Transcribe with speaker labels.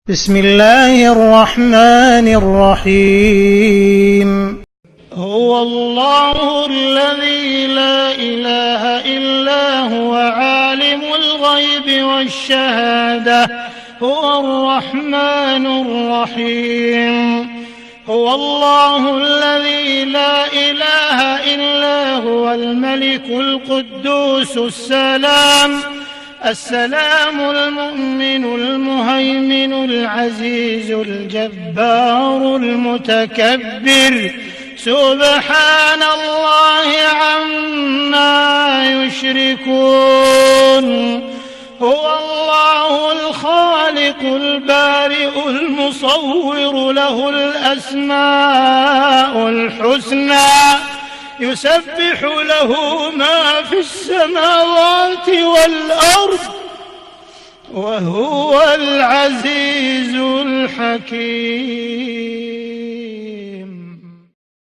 Speaker 1: بسم الله الرحمن الرحيم.
Speaker 2: هو الله الذي لا إله إلا هو عالم الغيب والشهادة هو الرحمن الرحيم. هو الله الذي لا إله إلا هو الملك القدوس السلام المؤمن المهيمن العزيز الجبار المتكبر سبحان الله عما يشركون. هو الله الخالق البارئ المصور له الأسماء الحسنى يسبح له ما في السماوات والأرض وهو العزيز الحكيم.